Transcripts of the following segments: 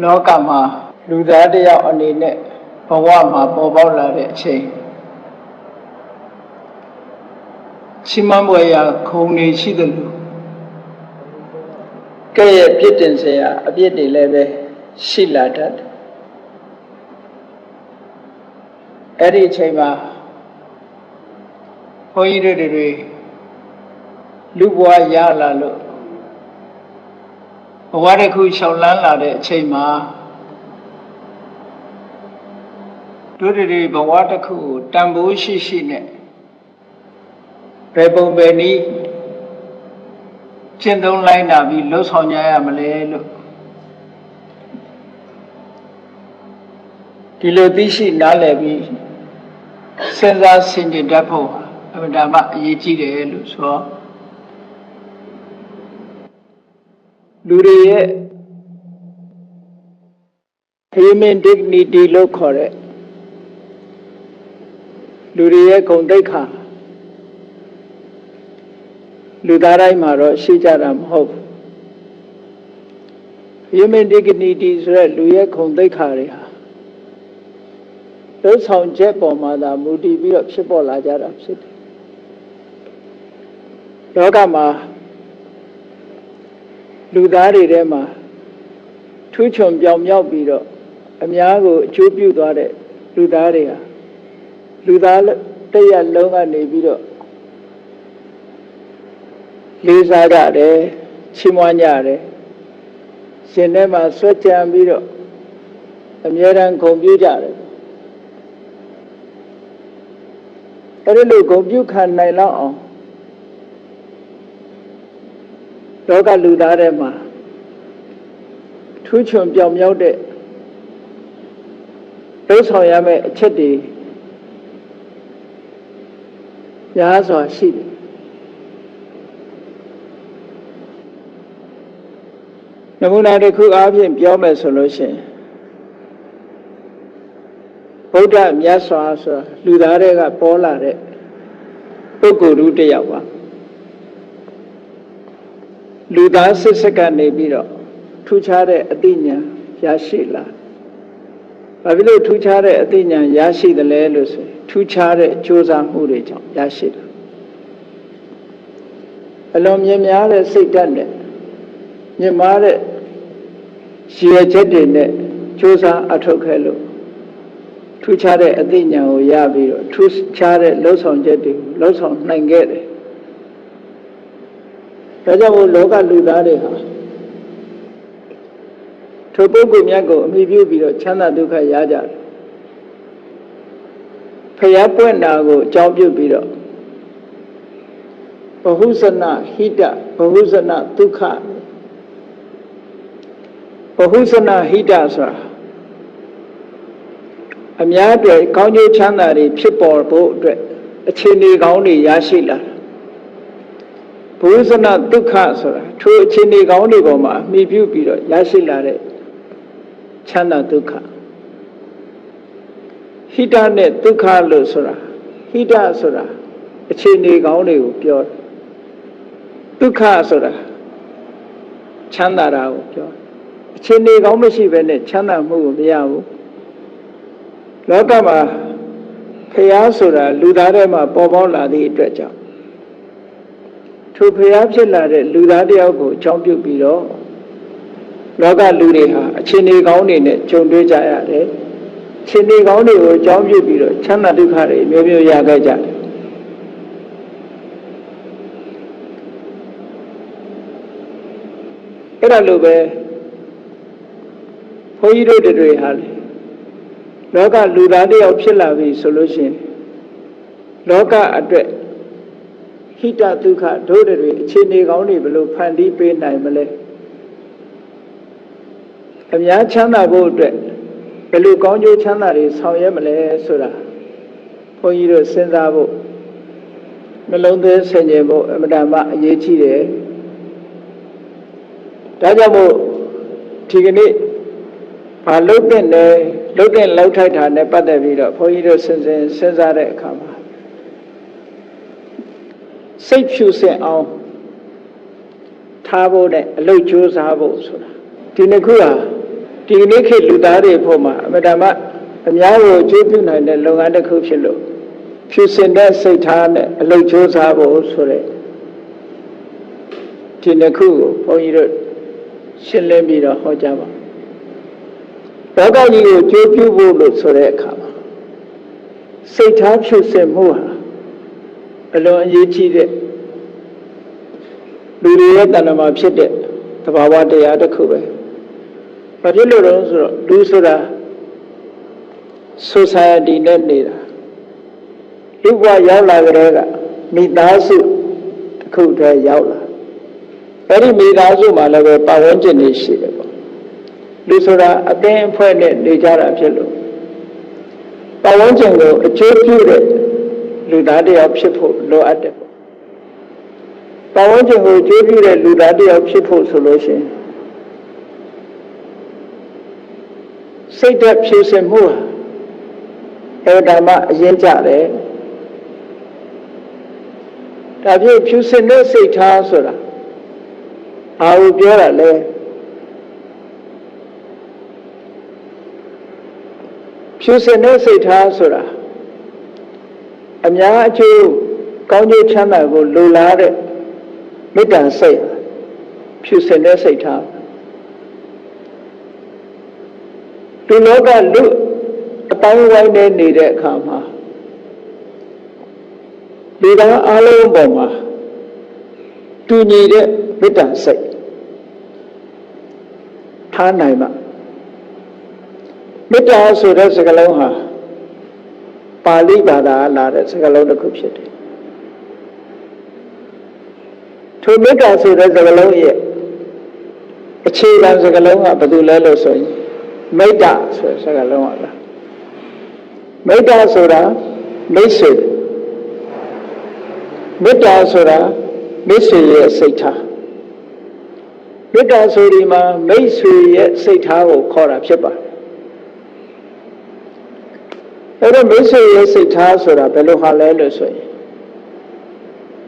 လောကမှာလူသားတစ်ယောက်အနေနဲ့ဘဝမှာပေါ်ပေါက်လာတဲ့အချိန်ချီးမွမ်းဖွယ်ရာခုံတွေရှိတယ်လို့ကဲ့ရဲ့ပြစ်တင်စရာအပြစ်တွေလည်းပဲရှိလာတတ်တယ်အဲ့ဒီအချိန်မှာဘုန်းကြီးတွေလူဘဝရလာလို့ဘဝတစ်ခုရှောင်လန်းလာတဲ့အချိန်မှာတို့တွေဘဝတစ်ခုကိုတန်ဖိုးရှိနဲ့ဘယ်ပုံပဲနည်းကျင့်သုံးလိုက်နာပြီးလှုပ်ဆောင်ကြရမလဲလို့ဒီလိုသိရှိနားလည်ပြီးစဉ်းစားဆင်ခြင်တတ်ဖို့အမှန်တမ်းအရေးကြီးတယ်လို့ဆိုလူတွေရဲ့ human dignity လို့ခေါ်တဲ့လူတွေရဲ့ဂုဏ်သိက္ခာလူသားတိုင်းမှာတော့ရှိကြတာမဟုတ်ဘူး human dignity ဆိုတဲ့လူရဲ့ဂုဏ်သိက္ခာတွေဟာလုပ်ဆောင်ချက်ပေါ်မှာသာမူတည်ပြီးတော့ဖြစ်ပေါ်လာကြတာဖြစ်တယ်လောကမှာလူသားတွေထဲမှာထူးချွန်ပြောင်မြောက်ပြီးတော့အများကိုအကျိုးပြုသွားတဲ့လူသားတွေဟာလူသားတစ်ရပ်လုံးကနေပြီးတော့လေးစားကြတယ်ချီးမွမ်းကြတယ်ရှင်ထဲမှာဆွဲကြံပြီးတော့အမြဲတမ်းဂုဏ်ပြုကြတယ်အဲ့ဒီလိုဂုဏ်ပြုခံနိုင်လောက်အောင်လောကလူသားတွေမှာထူးချွန်ပြောင်မြောက်တဲ့လုပ်ဆောင်ရမယ့်အချက်တွေများစွာရှိတယ်နမူနာတစ်ခုအားဖြင့်ပြောမယ်ဆိုလို့ရှိရင်ဗုဒ္ဓမြတ်စွာဆိုတာလူသားတွေကပေါ်လာတဲ့ပုဂ္ဂိုလ်လူတစ်ယောက်ပါလူသားစစ်ကနေပြီးတော့ထူးခြားတဲ့အသိဉာဏ်ရရှိလာဘာဖြစ်လို့ထူးခြားတဲ့အသိဉာဏ်ရရှိတယ်လဲလို့ဆိုထူးခြားတဲ့ကြိုးစားမှုတွေကြောင့်ရရှိတယ်အလွန်မြင်များတဲ့စိတ်ဓာတ်နဲ့မြင်မာတဲ့ရည်ရွယ်ချက်တွေနဲ့ကြိုးစားအထောက်ခဲလို့ထူးခြားတဲ့အသိဉာဏ်ကိုရပြီးတော့ထူးခြားတဲ့လှုပ်ဆောင်ချက်တွေကိုလှုပ်ဆောင်နိုင်ခဲ့တယ်ဒါကြောင့်မို့လောကလူသားတွေဟာထိုပုဂ္ဂိုလ်မြတ်ကိုအမိပြုပြီးတော့ချမ်းသာဒုက္ခရကြတယ်ဖျားပွင့်တာကိုအကြောင်းပြုပြီးတော့ဘဟုဇနဟိတဘဟုဇနဒုက္ခဘဟုဇနဟိတဆိုတာအများအတွက်ကောင်းကျိုးချမ်းသာတွေဖြစ်ပေါ်ဖို့အတွက်အခြေအနေကောင်းတွေရရှိလာဘဟုဇနဒုက္ခဆိုတာထိုအခြေအနေကောင်းတွေပေါ်မှာအမိပြုပြီးတော့ရရှိလာတဲ့ချမ်းသာဒုက္ခဟိတနဲ့ဒုက္ခလို့ဆိုတာဟိတဆိုတာအခြေအနေကောင်းတွေကိုပြောတယ်ဒုက္ခဆိုတာချမ်းသာတာကိုပြောအခြေအနေကောင်းမရှိဘဲနဲ့ချမ်းသာမှုကိုမရဘူးလောကမှာဖျားဆိုတာလူသားတွေမှာပေါ်ပေါက်လာသည့်အတွက်ကြောင့်ထိုဖျားဖြစ်လာတဲ့လူသားတယောက်ကိုအကြောင်းပြုပြီးတော့လောကလူတွေဟာအခြေအနေကောင်းတွေနဲ့ကြုံတွေ့ကြရတယ်အခြေအနေကောင်းတွေကိုအကြောင်းပြုပြီးတော့ချမ်းသာဒုက္ခတွေမျိုးမျိုးရခဲ့ကြတယ်အဲ့ဒါလိုပဲဘုန်းကြီးတို့တွေဟာလေလောကလူသားတယောက်ဖြစ်လာပြီဆိုလို့ရှိရင်လောကအတွက်ဟိတဒုက္ခတို့တွေအခြေအနေကောင်းတွေဘယ်လိုဖန်တီးပေးနိုင်မလဲအများချမ်းသာဖို့အတွက်ဘယ်လိုကောင်းကျိုးချမ်းသာတွေဆောင်ရွက်မလဲဆိုတာဘုန်းကြီးတို့စဉ်းစားဖို့နှလုံးသွင်းဆင်ခြင်ဖို့အမှန်တမ်းအရေးကြီးတယ်ဒါကြောင့်မို့ဒီကနေ့ဘာလုပ်တဲ့လဲလုပ်တဲ့လောက်ထိုက်တာနဲ့ပတ်သက်ပြီးတော့ဘုန်းကြီးတို့စဉ်းစားတဲ့အခါမှာစိတ်ဖြူစင်အောင်ထားဖို့နဲ့အလုပ်ကြိုးစားဖို့ဆိုတာဒီနှစ်ခုဟာ ဒီနေ့ခေတ်လူသားတွေဖို့မှာအမတမအများကိုအကျိုးပြုနိုင်တဲ့လုပ်ငန်းတစ်ခုဖြစ်လို့ဖြူစင်တဲ့စိတ်ထားနဲ့အလုပ်ကြိုးစားဖို့ဆိုတဲ့ဒီနှစ်ခုကိုဘုန်းကြီးတို့ရှင်းလင်းပြီးတော့ဟောကြားပါလောကကြီးကိုကြိုးပြုဖို့လို့ဆိုတဲ့အခါမှာစိတ်ထားဖြူစင်မှုဟာအလွန်အရေးကြီးတဲ့လူတွေရဲ့တဏ္ဍာမှာဖြစ်တဲ့သဘာဝတရားတစ်ခုပဲဘာဖြစ်လို့လဲဆိုတော့လူဆိုတာ society နဲ့နေတာလူဘဝရောက်လာကြတဲ့ကမိသားစုတစ်ခုတည်းရောက်လာအဲ့ဒီမိသားစုမှာလည်းပဲပတ်ဝန်းကျင်တွေရှိတယ်ပေါ့လူဆိုတာအသင်းအဖွဲ့နဲ့နေကြတာဖြစ်လို့ပတ်ဝန်းကျင်ကိုအကျိုးပြုတဲ့လူသားတစ်ယောက်ဖြစ်ဖို့လိုအပ်တယ်ပေါ့ပတ်ဝန်းကျင်ကိုအကျိုးပြုတဲ့လူသားတစ်ယောက်ဖြစ်ဖို့ဆိုလို့ရှိရင်စိတ်ဓာတ်ဖြူစင်မှုဟာအဲ့ဒါမှအရင်ကြတယ်ဒါဖြင့်ဖြူစင်တဲ့စိတ်ထားဆိုတာဘာကိုပြောတာလဲဖြူစင်တဲ့စိတ်ထားဆိုတာအများအကျိုးကောင်းကျိုးချမ်းသာကိုလိုလားတဲ့မေတ္တာစိတ်ဖြူစင်တဲ့စိတ်ထားဒီလောကလူအတိုင်းဝိုင်းနေနေတဲ့အခါမှာဒီကအားလုံးပေါ်မှာတူညီတဲ့မေတ္တာစိတ်ထားနိုင်မှာမေတ္တာဆိုတဲ့စကားလုံးဟာပါဠိဘာသာလာတဲ့စကားလုံးတစ်ခုဖြစ်တယ်ထိုမေတ္တာဆိုတဲ့စကားလုံးရဲ့အခြေခံစကားလုံးကဘာလို့လဲလို့ဆိုရင်မေတ္တာဆိုတဲ့စကားလုံးကလားမေတ္တာဆိုတာမိတ်ဆွေမေတ္တာဆိုတာမိတ်ဆွေရဲ့စိတ်ထားမေတ္တာဆိုဒီမှာမိတ်ဆွေရဲ့စိတ်ထားကိုခေါ်တာဖြစ်ပါတယ်အဲ့တော့မိတ်ဆွေရဲ့စိတ်ထားဆိုတာဘယ်လိုဟာလဲလို့ဆိုရင်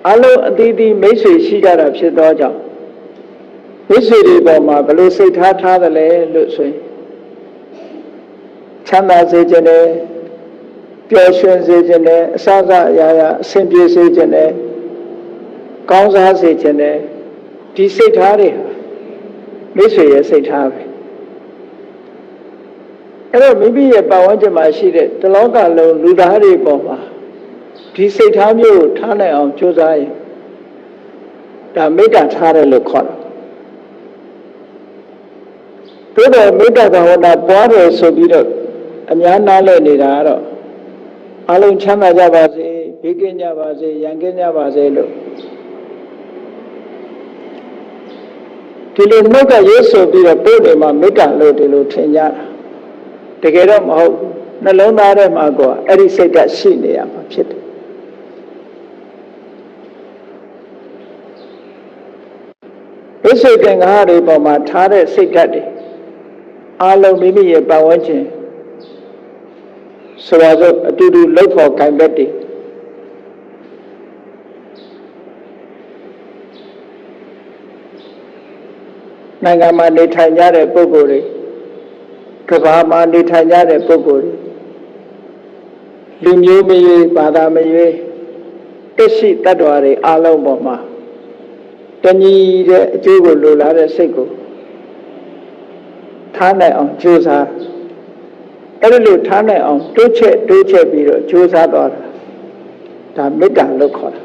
အလုံးအသီးသီးမိတ်ဆွေရှိကြတာဖြစ်သောကြောင့်မိတ်ဆွေတွေပေါ်မှာဘယ်လိုစိတ်ထားထားသလဲလို့ဆိုရင်ချမ်းသာစေခြင်းနဲ့ပျော်ရွှင်စေခြင်းနဲ့အစစအရာရာအဆင်ပြေစေခြင်းနဲ့ကောင်းစားစေခြင်းနဲ့ဒီစိတ်ထားတွေဟာမိတ်ဆွေရဲ့စိတ်ထားပဲအဲ့တော့မိမိရဲ့ပတ်ဝန်းကျင်မှာရှိတဲ့တလောကလုံးလူသားတွေပေါ်မှာဒီစိတ်ထားမျိုးကိုထားနိုင်အောင်ကြိုးစားရင်ဒါမေတ္တာထားတယ်လို့ခေါ်တယ်ဒါပေမဲ့မေတ္တာဘာဝနာပွားတယ်ဆိုပြီးတော့အများနားလည်နေတာကတော့အလုံးချမ်းသာကြပါစေဘေးကင်းကြပါစေရန်ကင်းကြပါစေလို့ဒီလိုနှုတ်ကရေးဆိုပြီးတော့ပို့တယ်မှာမေတ္တာလို့ဒီလိုထင်ကြတာတကယ်တော့မဟုတ်ဘူးနှလုံးသားထဲမှာကအဲ့ဒီစိတ်ဓာတ်ရှိနေရမှာဖြစ်တယ်ဒီစိတ်ကံကားတွေပေါ်မှာထားတဲ့စိတ်ဓာတ်တွေအလုံးမိမိရဲ့ပတ်ဝန်းကျင်ဆိုတော့အတူတူလှုပ်ဖို့ကံဘက်တွေနိုင်ငံမှာနေထိုင်ကြတဲ့ပုဂ္ဂိုလ်တွေကမ္ဘာမှာနေထိုင်ကြတဲ့ပုဂ္ဂိုလ်တွေလူမျိုးမရွေးဘာသာမရွေးတက်ရှိတ attva တွေအလုံးပေါ်မှာတဏှီတဲ့အကျိုးကိုလိုလားတဲ့စိတ်ကိုထားနိုင်အောင်ကြိုးစားအဲ့လိုထားနိုင်အောင်တိုးချက်ပြီးတော့ကြိုးစားသွားတာဒါမေတ္တာလို့ခေါ်တာ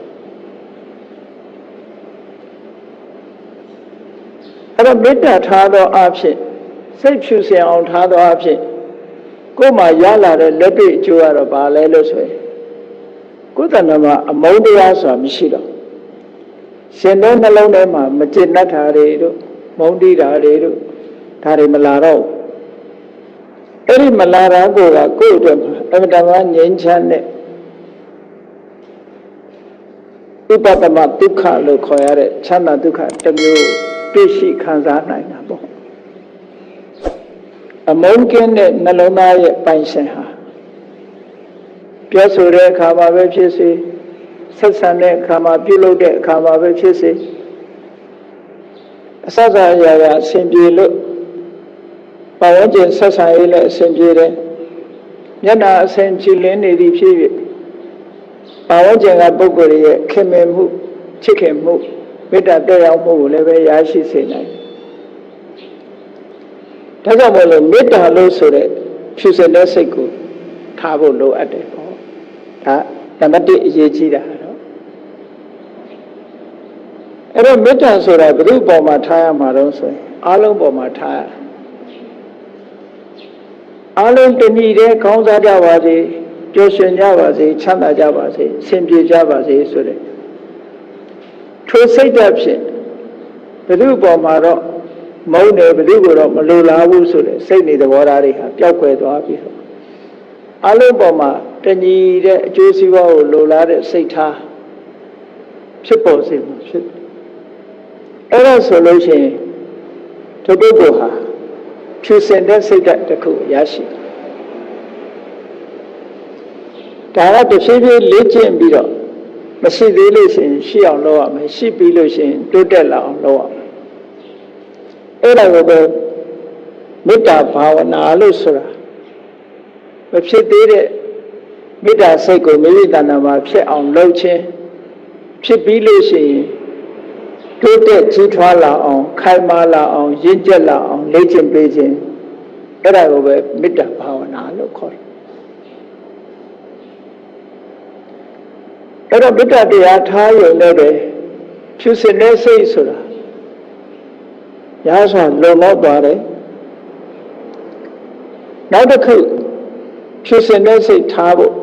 အဲ့တော့မေတ္တာထားသောအဖြစ်စိတ်ဖြူစင်အောင်ထားသောအဖြစ်ကိုယ်မှာရလာတဲ့လက်တွေ့အကျိုးကတော့ဘာလဲလို့ဆိုရင်ကိုယ်တဏ္ဍာမှာအမုန်းတရားဆိုတာမရှိတော့ရှင်တဲ့နှလုံးထဲမှာမကျေနပ်တာတွေတို့မုန်းတိတာတွေတို့ဒါတွေမလာတော့အဲ့ဒီမလာတာကိုယ်အတွက်အမတန်ငြိမ်းချမ်းတဲ့ဥပတ္တမဒုက္ခလို့ခေါ်ရတဲ့ချမ်းသာဒုက္ခတစ်မျိုးတွေ့ရှိခံစားနိုင်တာပေါ့အမုန်းကင်းတဲ့နှလုံးသားရဲ့ပိုင်ရှင်ဟာပြောဆိုတဲ့အခါမှာပဲဖြစ်စေဆက်ဆံတဲ့အခါမှာပြုလုပ်တဲ့အခါမှာပဲဖြစ်စေအစစအရာရာအဆင်ပြေလို့ တ ပတ်ဝန်းကျင်ဆက်ဆံရေးလည်းအဆင်ပြေတယ်မျက်နှာအဆင်ကြည်လင်းနေသည့်ဖြစ်၍ပတ်ဝန်းကျင်ကပုဂ္ဂိုလ်ရဲ့ခင်မင်မှုချစ်ခင်မှုမေတ္တာတက်ရောက်မှုကိုလည်းပဲရရှိစေနိုင်ဒါကြောင့်မို့လို့မေတ္တာလို့ဆိုတဲ့ဖြူစင်တဲ့စိတ်ကိုထားဖို့လိုအပ်တယ်ပေါ့ဒါနံပါတ်1အရေးကြီးတာနော်အဲ့တော့မေတ္တာဆိုတာဘယ်သူ့ပေါ်မှာထားရမှာတော့ဆိုရင်အားလုံးပေါ်မှာထားရအားလုံးတဏှိတဲ့ကောင်းစားကြပါစေပျော်ရွှင်ကြပါစေချမ်းသာကြပါစေအဆင်ပြေကြပါစေဆိုတဲ့ထိုစိတ်ဓာတ်ဖြင့်ဘယ်သူ့ပေါ်မှာတော့မုန်းတယ်ဘယ်သူ့ကိုတော့မလိုလားဘူးဆိုတဲ့စိတ်နေသဘောထားတွေဟာပျောက်ကွယ်သွားပြီးတော့အလုံးပေါ်မှာတဏှိတဲ့အကျိုးစီးပွားကိုလိုလားတဲ့စိတ်ထားဖြစ်ပေါ်စေမှာဖြစ်တယ်အဲ့ဒါဆိုလို့ရှိရင်ဒီပုဂ္ဂိုလ်ဟာဖြူစင်တဲ့စိတ်ဓာတ်တစ်ခုရရှိဒါကတဖြည်းဖြည်းလေ့ကျင့်ပြီးတော့မရှိသေးလို့ရှိရင်ရှိအောင်လုပ်ရမယ်ရှိပြီးလို့ရှိရင်တိုးတက်လာအောင်လုပ်ရမယ်အဲ့ဒါကိုပဲမေတ္တာဘာဝနာလို့ဆိုတာမဖြစ်သေးတဲ့မေတ္တာစိတ်ကိုမိမိတဏ္ဍာမှာဖြစ်အောင်လုပ်ခြင်းဖြစ်ပြီးလို့ရှိရင်တိုးတက်ကြီးထွားလာအောင်ခိုင်မာလာအောင်ရင့်ကျက်လာအောင်လေ့ကျင့်ပေးခြင်းအဲ့ဒါကိုပဲမေတ္တာဘာဝနာလို့ခေါ်တယ်အဲ့တော့မေတ္တာတရားထားရုံနဲ့ပဲဖြူစင်တဲ့စိတ်ဆိုတာရာစွာလုံလောက်သွားတယ်နောက်တစ်ခုဖြူစင်တဲ့စိတ်ထားဖို့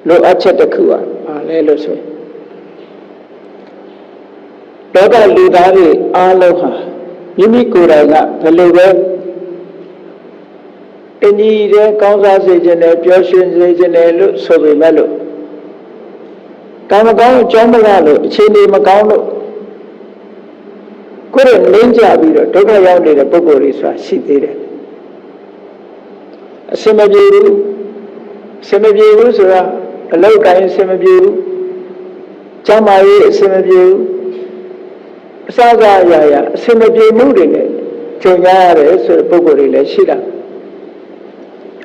လိုအပ်ချက်တစ်ခုကဘာလဲလို့ဆိုရင်လောကလူသားတွေအားလုံးဟာမိမိကိုယ်တိုင်ကဘယ်လိုပဲတဏှိတဲ့ကောင်းစားစေခြင်းနဲ့ပျော်ရွှင်စေခြင်းနဲ့လို့ဆိုပေမဲ့လို့ကံမကောင်းအကြောင်းမလားလို့အခြေအနေမကောင်းလို့ကိုယ်ရင်းကြပြီးတော့ဒုက္ခရောက်နေတဲ့ပုဂ္ဂိုလ်တွေဆိုတာရှိသေးတယ်အစမပြေဘူးအစမပြေဘူးဆိုတာအလောက်တိုင်းအစမပြေဘူးကျမ်းမာရေးအစမပြေဘူးအစကားအရာရာအစမပြေမှုတွေနဲ့ကြုံရရတယ်ဆိုတဲ့ပုဂ္ဂိုလ်တွေလည်းရှိတာ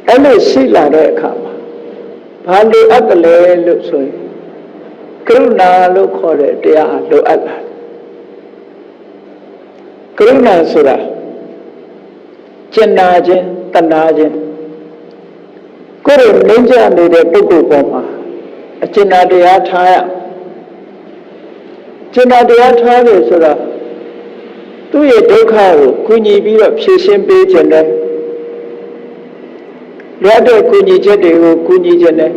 အဲ့လိုရှိလာတဲ့အခါမှာဘာလိုအပ်တယ်လဲလို့ဆိုရင်ကရုဏာလို့ခေါ်တဲ့တရားလိုအပ်လာကရုဏာဆိုတာကျင်နာခြင်းတနာခြင်းကိုယ်ရင်းကြနေတဲ့ပုဂ္ဂိုလ်ပေါ်မှာအကျဉ်းတရားထားရကျဉ်းတရားထားတယ်ဆိုတာသူ့ရဲ့ဒုက္ခကိုကုညီပြီးတော့ဖြေရှင်းပေးခြင်းနဲ့ရတဲ့ကုညီချက်တွေကိုကုညီခြင်းနဲ့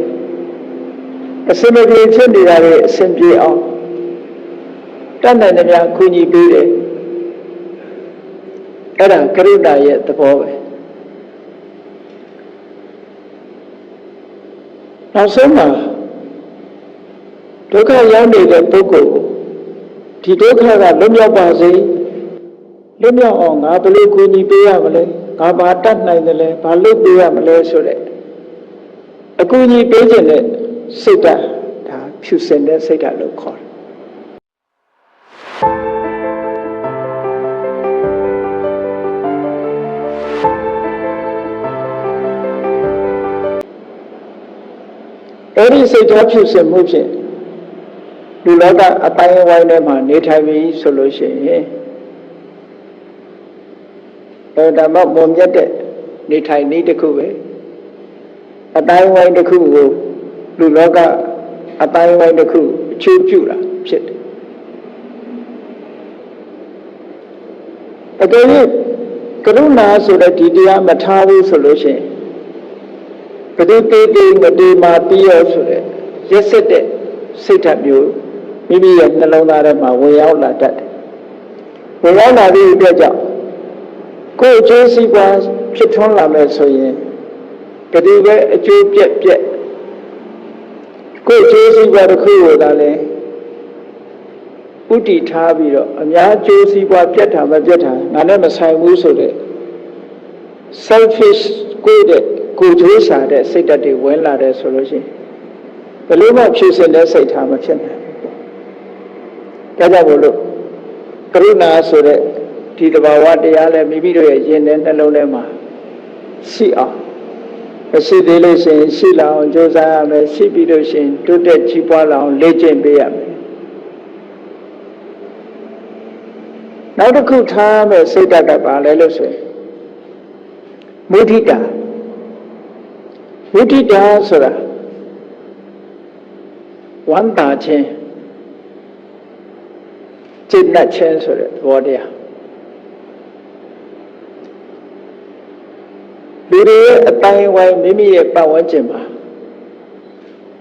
အစမပြေဖြစ်နေတာတွေအဆင်ပြေအောင်တတ်နိုင်တဲ့များကုညီပေးတယ်အဲ့ဒါကရုဏာရဲ့သဘောပဲနောက်ဆုံးမှာဒုက္ခရောက်နေတဲ့ပုဂ္ဂိုလ်ကိုဒီဒုက္ခကလွတ်မြောက်ပါစေလွတ်မြောက်အောင်ငါဘယ်လိုကူညီပေးရမလဲငါဘာတတ်နိုင်တယ်လဲဘာလုပ်ပေးရမလဲဆိုတဲ့အကူအညီပေးခြင်းနဲ့စိတ်ဓာတ်ဒါဖြူစင်တဲ့စိတ်ဓာတ်လို့ခေါ်တယ်အဲ့ဒီစိတ်ဓာတ်ဖြူစင်မှုဖြင့်လူလောကအတိုင်းအဝိုင်းထဲမှာနေထိုင်ပြီးဆိုလို့ရှိရင်ဒါမှမွန်မြတ်တဲ့နေထိုင်နည်းတစ်ခုပဲအတိုင်းဝိုင်းတစ်ခုကိုလူလောကအတိုင်းဝိုင်းတစ်ခုအကျိုးပြုတာဖြစ်တယ်အကယ်၍ကရုဏာဆိုတဲ့ဒီတရားမထားဘူးဆိုလို့ရှိရင်ဘယ်သူတေးတေးမတေးမာပြီးရောဆိုတဲ့ရက်စက်တဲ့စိတ်ဓာတ်မျိုးမိမိရဲ့နှလုံးသားထဲမှာဝင်ရောက်လာတတ်တယ်ဝင်ရောက်လာတဲ့အတွက်ကြောင့်ကိုယ်အကျိုးစီးပွားဖြစ်ထွန်းလာမယ်ဆိုရင်တတိပဲအကျိုးပြက်ကိုယ်အကျိုးစီးပွားတစ်ခုကိုသာလဲဥတီထားပြီးတော့အများအကျိုးစီးပွားပြက်တာမပြက်တာငါနဲ့မဆိုင်ဘူးဆိုတဲ့ selfish ကိုယ်ကျိုးရှာတဲ့စိတ်ဓာတ်တွေဝင်လာတယ်ဆိုလို့ရှိရင်ဘယ်လိုမှဖြူစင်တဲ့စိတ်ထားမဖြစ်နိုင်ဘူး။ဒါကြောင့်မို့လို့ကရုဏာဆိုတဲ့ဒီတဘာဝတရားလည်းမိမိတို့ရဲ့ယဉ်တဲ့နှလုံးထဲမှာ ရှိအောင်မရှိသေးလို့ရှိရင်ရှိလာအောင်ကြိုးစားရမယ်ရှိပြီးလို့ရှိရင်တိုးတက်ကြီးပွားလာအောင်လေ့ကျင့်ပေးရမယ်နောက်တစ်ခုထားမယ်စိတ်ဓာတ်ကပါလဲလို့ဆိုရင်မုဒိတာဆိုတာဝမ်းသာခြင်းจิตနဲ့ခြင်းဆိုတဲ့သဘောတရားလူတွေရဲ့အတိုင်းဝိုင်းမိမိရဲ့ပတ်ဝန်းကျင်မှာ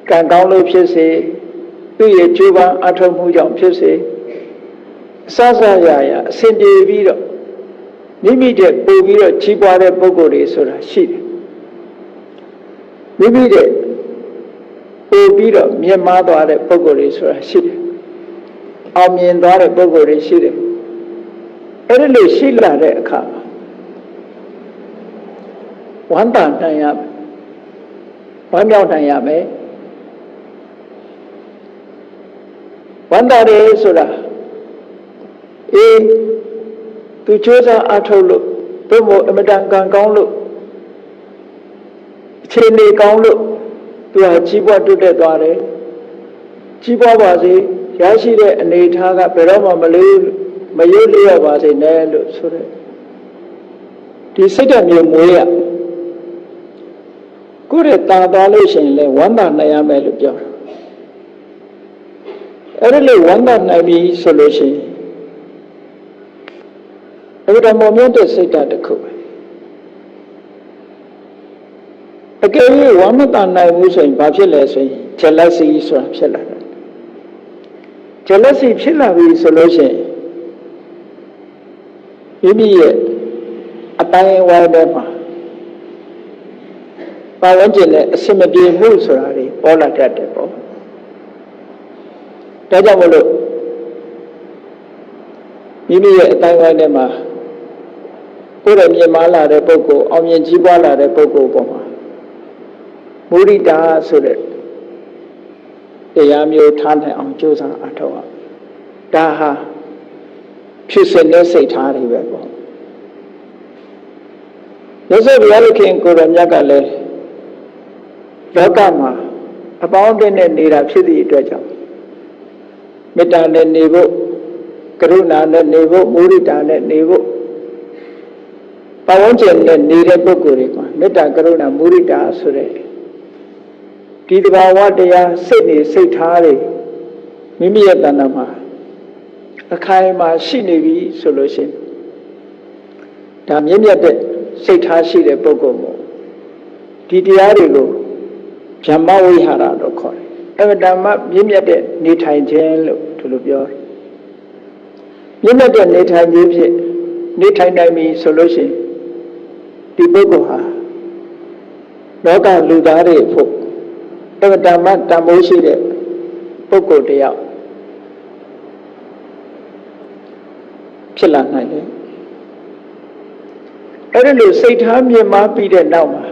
ကံကောင်းလို့ဖြစ်စေသူ့ရဲ့ကြိုးပမ်းအထောက်မှုကြောင့်ဖြစ်စေအစစရရအစဉ်ပြေပြီးတော့မိမိတဲ့ပို့ပြီးတော့ကြီးပွားတဲ့ပုဂ္ဂိုလ်တွေဆိုတာရှိတယ်မိမိတဲ့ပို့ပြီးတော့မြင့်မားသွားတဲ့ပုဂ္ဂိုလ်တွေဆိုတာရှိတယ်အောင်မြင်သွားတဲ့ပုဂ္ဂိုလ်တွေရှိတယ်အဲ့ဒီလိုရှိလာတဲ့အခါဝမ်းသာနိုင်ရဝမ်းမြောက်နိုင်ရမယ်ဝမ်းသာတယ်ဆိုတာသူကြိုးစားအားထုတ်လို့သူ့မို့အမတန်ကံကောင်းလို့အခြေအနေကောင်းလို့သူဟာကြီးပွားတိုးတက်သွားတယ်ကြီးပွားပါစေရရှိတဲ့အနေအထားကဘယ်တော့မှမရွတ်လျော့ပါစေနဲ့လို့ဆိုတဲ့ဒီစိတ်ဓာတ်မျိုးမွေးရကိုယ်ရဲ့တာသွားလို့ရှိရင်လည်းဝမ်းသာနိုင်ရမယ်လို့ပြောအဲ့ဒီလိုဝမ်းသာနိုင်ပြီဆိုလို့ရှိရင်အဲ့ဒါမောမြတ်တဲ့စိတ်ဓာတ်တစ်ခုပဲအကယ်၍ဝမ်းမသာနိုင်ဘူးဆိုရင်ဘာဖြစ်လဲဆိုရင် jealousy ဆိုတာဖြစ်လာတယ် jealousy ဖြစ်လာပြီဆိုလို့ရှိရင်မိမိရဲ့အတိုင်းဝိုင်းထဲမှာပါဝင်ကျင်တဲ့အစမပြေမှုဆိုတာတွေပေါ်လာတတ်တယ်ပေါ့ဒါကြောင့်မလို့မိမိရဲ့အတိုင်းဝိုင်းထဲမှာကိုယ်ရဲ့မြင်မာလာတဲ့ပုဂ္ဂိုလ်အောင်မြင်ကြီးပွားလာတဲ့ပုဂ္ဂိုလ်ပေါ်မှာမုဒိတာဆိုတဲ့တရားမျိုးထားနိုင်အောင်ကြိုးစားအထောက်အဒါဟာဖြစ်စဉ်နဲ့စိတ်ထားတွေပဲပေါ့လက်ဆက်ဘုရားသခင်ကိုယ်တော်မြတ်ကလည်းလောကမှာအပေါင်းအသင်းနဲ့နေတာဖြစ်သည့်အတွက်ကြောင့်မေတ္တာနဲ့နေဖို့ကရုဏာနဲ့နေဖို့မုဒိတာနဲ့နေဖို့ပတ်ဝန်းကျင်နဲ့နေတဲ့ပုဂ္ဂိုလ်တွေမှာမေတ္တာကရုဏာမုဒိတာဆိုတဲ့ဒီတဘာဝတရားစိတ်နေစိတ်ထားတွေမိမိရဲ့တဏ္ဍာမှာအခိုင်အမာရှိနေပြီဆိုလို့ရှိရင်ဒါမြင့်မြတ်တဲ့စိတ်ထားရှိတဲ့ပုဂ္ဂိုလ်မို့ဒီတရားတွေကိုဗြဟ္မဝိဟာရလို့ခေါ်တယ်။အဲ့ဒါမှမြင့်မြတ်တဲ့နေထိုင်ခြင်းလို့ဒီလိုပြောတယ်။မြင့်မြတ်တဲ့နေထိုင်ခြင်းဖြင့်နေထိုင်နိုင်ပြီဆိုလို့ရှိရင်ဒီပုဂ္ဂိုလ်ဟာလောကလူသားတွေဖို့အဲ့ဒါမှတန်ဖိုးရှိတဲ့ပုဂ္ဂိုလ်တယောက်ဖြစ်လာနိုင်တယ်။အဲ့ဒါလိုစိတ်ထားမြင့်မားပြီးတဲ့နောက်မှာ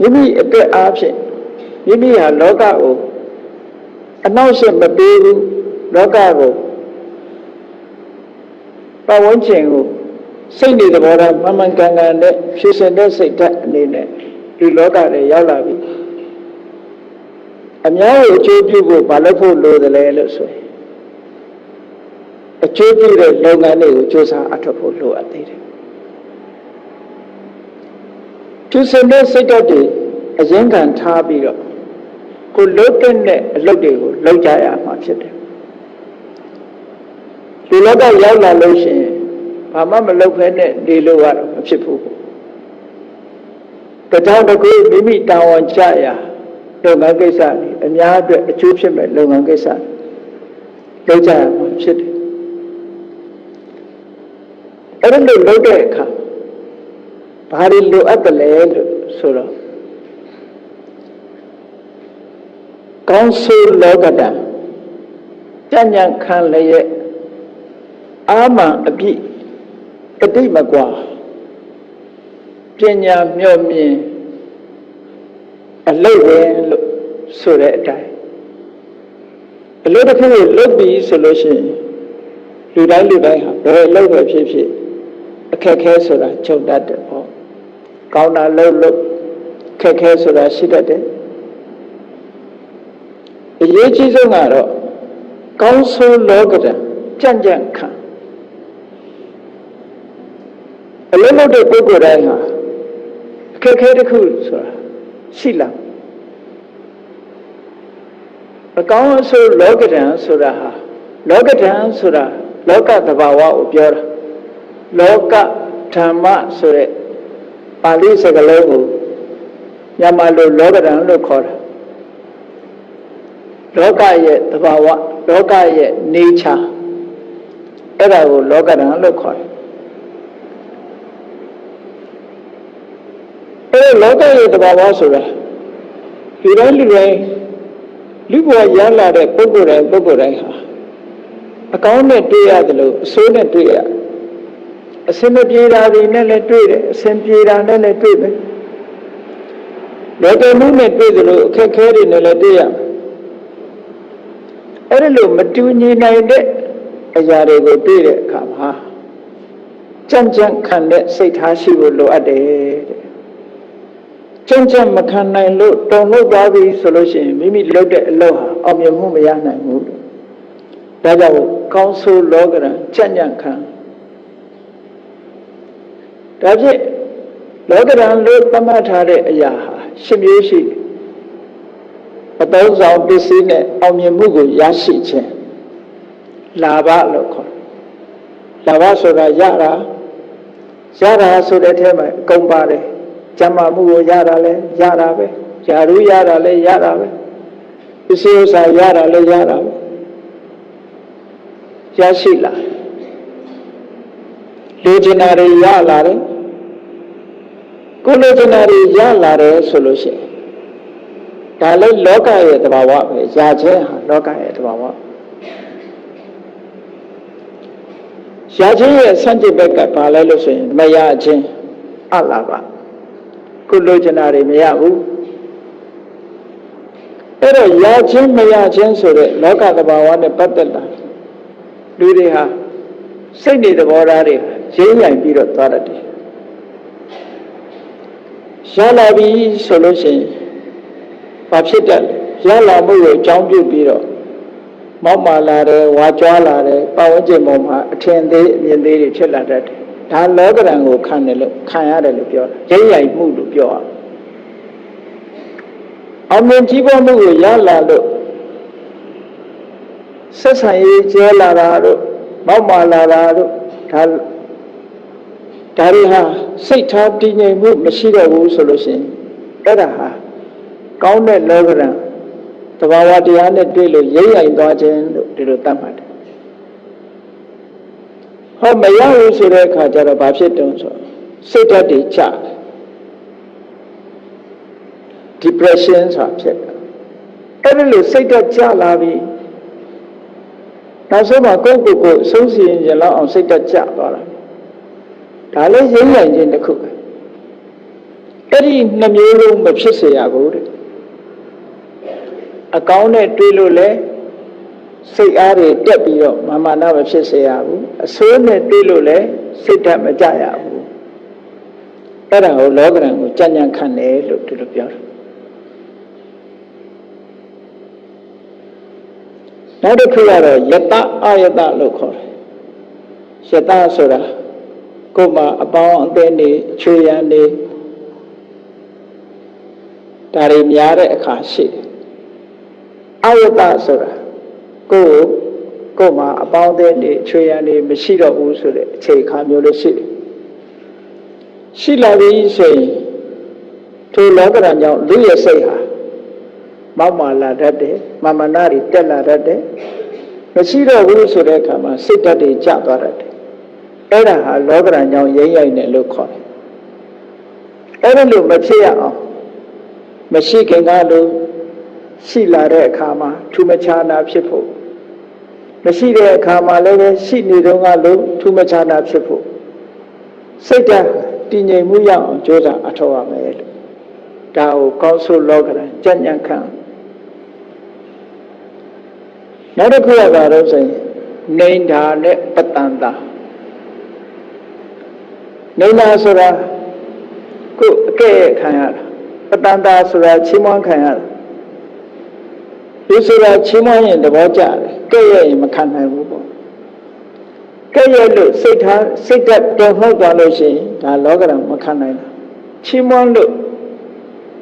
မိမိအတွက်အားဖြင့်မိမိဟာလောကကိုအနှောက်အယှက်မပေးဘူးလောကကိုပတ်ဝန်းကျင်ကိုစိတ်နေသဘောထားမှန်မှန်ကန်ကန်နဲ့ဖြစ်စဉ်တဲ့စိတ်ဓာတ်အနေနဲ့ဒီလောကထဲရောက်လာပြီအများကိုအကျိုးပြုဖို့မလုပ်ဖို့လိုတယ်လေလို့ဆိုရင်အကျိုးပြုတဲ့လုပ်ငန်းတွေကိုစ조사အထောက်ဖို့လိုအပ်သေးတယ်ဖြစ်စဉ်တဲ့စိတ်ဓာတ်တွေအရင်ခံထားပြီးတော့ကိုလုပ်တဲ့အလုပ်တွေကိုလုပ်ကြရမှာဖြစ်တယ်ဒီလောကရောက်လာလို့ရှိရင်ဘာမှမလုပ်ဖဲနဲ့နေလို့ကတော့မဖြစ်ဘူးတထောင်တစ်ခုမိမိတာဝန်ကျရာလုပ်ငန်းကိစ္စတွေအများအတွက်အကျိုးဖြစ်မဲ့လုပ်ငန်းကိစ္စလုပ်ကြရမှာဖြစ်တယ်အဲ့ဒါလို့လုပ်တဲ့အခါဘာတွေလိုအပ်တယ်လဲလို့ဆိုတော့ကောင်းဆိုးလောကတံကြံ့ကြံ့ခံလည်းရဲ့အာမန်အပြည့်တတိမကွာပညာမြော့မြင်အလုပ်ဝင်လို့ဆိုတဲ့အတိုင်းအလုပ်တစ်ခုကိုလုပ်ပြီးဆိုလို့ရှိရင်လူတိုင်းဟာဘယ်အလုပ်ပဲဖြစ်ဖြစ်အ အခက်ခဲဆိုတာကြုံတတ်တယ်ပေါ့ကောင်းတာလို့ခက်ခဲဆိုတာရှိတတ်တယ်အရေးကြီးဆုံးကတော့ကောင်းဆိုးလောကဓာတ်ကြံ့ကြံ့ခံအလုံးလုံးတဲ့ပုဂ္ဂိုလ်တိုင်းဟာအခက်ခဲတစ်ခုဆိုတာရှိလာအကောင်းအဆိုးလောကဓာတ်ဆိုတာဟာလောကဓာတ်ဆိုတာလောကသဘာဝကိုပြောတာလောကဓမ္မဆိုတဲ့ပါဠိစကားလုံးကိုမြန်မာလိုလောကဓာတ်လို့ခေါ်တာလောကရဲ့သဘာဝလောကရဲ့ nature အဲ့ဒါကိုလောကဓာတ်လို့ခေါ်တယ်အဲ့လောကရဲ့သဘာဝဆိုတာလူတိုင်းလူဘဝရလာတဲ့ပုဂ္ဂိုလ်တိုင်းဟာအကောင်းနဲ့တွေ့ရတယ်လို့အဆိုးနဲ့တွေ့ရအစင်မပြေတာတွေနဲ့လည်းတွေ့တယ်အစင်ပြေတာနဲ့လည်းတွေ့တယ်လောကမှုနဲ့တွေ့တယ်လို့အခက်ခဲတွေနဲ့လည်းတွေ့ရအဲ့ဒီလိုမတူညီနိုင်တဲ့အရာတွေကိုတွေ့တဲ့အခါမှာကြံ့ကြံ့ခံတဲ့စိတ်ထားရှိဖို့လိုအပ်တယ်တဲ့ကြံ့ကြံ့မခံနိုင်လို့တုန်လှုပ်သွားပြီဆိုလို့ရှိရင်မိမိလုပ်တဲ့အလုပ်ဟာအောင်မြင်မှုမရနိုင်ဘူးဒါကြောင့်ကောင်းဆိုးလောကဓာတ်ကြံ့ကြံ့ခံဒါဖြင့်လောကဓာတ်လို့သတ်မှတ်ထားတဲ့အရာဟာ10မျိုးရှိတယ်အသုံးဆောင်ပစ္စည်းနဲ့အောင်မြင်မှုကိုရရှိခြင်းလာဘလို့ခေါ်လာဘဆိုတာရတာဆိုတဲ့အထဲမှာအကုန်ပါတယ်ကျမ်းမာမှုကိုရတာလဲရတာပဲယာရုရတာလဲရတာပဲပစ္စည်းဥစ္စာရတာလဲရတာပဲရရှိလာလူကျင်နာတွေရလာတယ်ကိုလူကျင်နာတွေရလာတယ်ဆိုလို့ရှိရင်ဒါလည်းလောကရဲ့သဘာဝပဲຢာခြင်းဟာလောကရဲ့သဘာဝຢာခြင်းရဲ့ဆန့်ကျင်ဘက်ကဘာလဲလို့ဆိုရင်မရခြင်းအလာပါကိုလိုချင်တာတွေမရဘူးအဲ့တော့ຢာခြင်းမရခြင်းဆိုတဲ့လောကသဘာဝနဲ့ပတ်သက်တာလူတွေဟာစိတ်နေသဘောထားတွေရင်းနိုင်ပြီးတော့သွားတတ်တယ်ရလာပြီဆိုလို့ရှိရင်ဘာဖြစ်တတ်လဲရလာမှုကိုအကြောင်းပြုပြီးတော့မောက်မာလာတယ်ဝါကြွားလာတယ်ပတ်ဝန်းကျင်ပေါ်မှာအထင်သေးအမြင်သေးတွေဖြစ်လာတတ်တယ်ဒါလောကဓာတ်ကိုခံရတယ်လို့ပြောတာရိပ်ရိုက်မှုလို့ပြောတာအမြင်ကြီးပွားမှုကိုရလာလို့ဆက်ဆံရေးကျဲလာတာတို့မောက်မာလာတာတို့ဒါတွေဟာစိတ်ထားတည်ငြိမ်မှုမရှိတော့ဘူးဆိုလို့ရှိရင်အဲ့ဒါဟာကောင်းတဲ့လောကဓာတ်သဘာဝတရားနဲ့တွေ့လို့ရိပ်ရိုက်သွားခြင်းလို့ဒီလိုသတ်မှတ်တယ်ဟောမရဘူးဆိုတဲ့အခါကျတော့ဘာဖြစ်တုံးဆိုစိတ်ဓာတ်တွေကျတယ် depression ဆိုတာဖြစ်တယ်အဲ့ဒီလိုစိတ်ဓာတ်ကျလာပြီနောက်ဆုံးမှာကိုယ့်ကိုယ်အဆုံးစီရင်လောက်အောင်စိတ်ဓာတ်ကျသွားတာဒါလည်းရိပ်ရိုက်ခြင်းတစ်ခုပဲအဲ့ဒီနှမျိုးလုံးမဖြစ်စေရဘူးတဲ့အကောင်းနဲ့တွေးလို့လဲစိတ်အားတွေတက်ပြီးတော့မာနမဖြစ်စေရဘူးအဆိုးနဲ့တွေးလို့လဲစိတ်ဓာတ်မကြရဘူးအဲ့ဒါကိုလောကဓာတ်ကိုကြံ့ကြံ့ခံတယ်လို့ဒီလိုပြောတယ်နောက်တစ်ခုကတော့ယတအာယတလို့ခေါ်တယ်ယတဆိုတာကိုယ်မှာအပေါင်းအသင်းတွေအချွေရန်တွေဒါတွေများတဲ့အခါရှိတယ်အာယတဆိုတာကိုယ်မှာအပေါင်းအသင်းတွေအချွေရန်တွေမရှိတော့ဘူးဆိုတဲ့အခြေအခါမျိုးလို့ရှိတယ်ရှိလာပြီဆိုရင်ထိုလောကဓာတ်ကြောင့်လူရဲ့စိတ်ဟာမောက်မာလာတတ်တယ်မာမနာတွေတက်လာတတ်တယ်မရှိတော့ဘူးဆိုတဲ့အခါမှာစိတ်ဓာတ်တွေကျသွားတတ်တယ်အဲ့ဒါဟာလောကဓာတ်ကြောင့်ရိပ်ရိုက်တယ်လို့ခေါ်တယ်အဲ့ဒါလို့မဖြစ်ရအောင်မရှိခင်ကလို့ရှိလာတဲ့အခါမှာထူးမခြားနာဖြစ်ဖို့မရှိတဲ့အခါမှာလည်းရှိနေတော့ကလို့ထူးမခြားနာဖြစ်ဖို့စိတ်ဓာတ်တည်ငြိမ်မှုရအောင်ကြိုးစားအထောက်ရမယ်လို့ဒါကိုကောင်းဆိုးလောကဓာတ်ကြံ့ကြံ့ခံနောက်တစ်ခုကတော့ဆိုရင်နိန္ဒာနဲ့ပတ္တန်တာ နေနာဆိုတာကိုအကဲ့ခံရတာပတန်တာဆိုတာချီးမွမ်းခံရတာဒီဆိုတာချီးမွမ်းရင်သဘောကျတယ်ကဲ့ရဲ့ရင်မခံနိုင်ဘူးပေါ့ကဲ့ရဲ့လို့စိတ်ဓာတ်တုံ့လှုပ်သွားလို့ရှိရင်ဒါလောကဓာတ်မခံနိုင်တာချီးမွမ်းလို့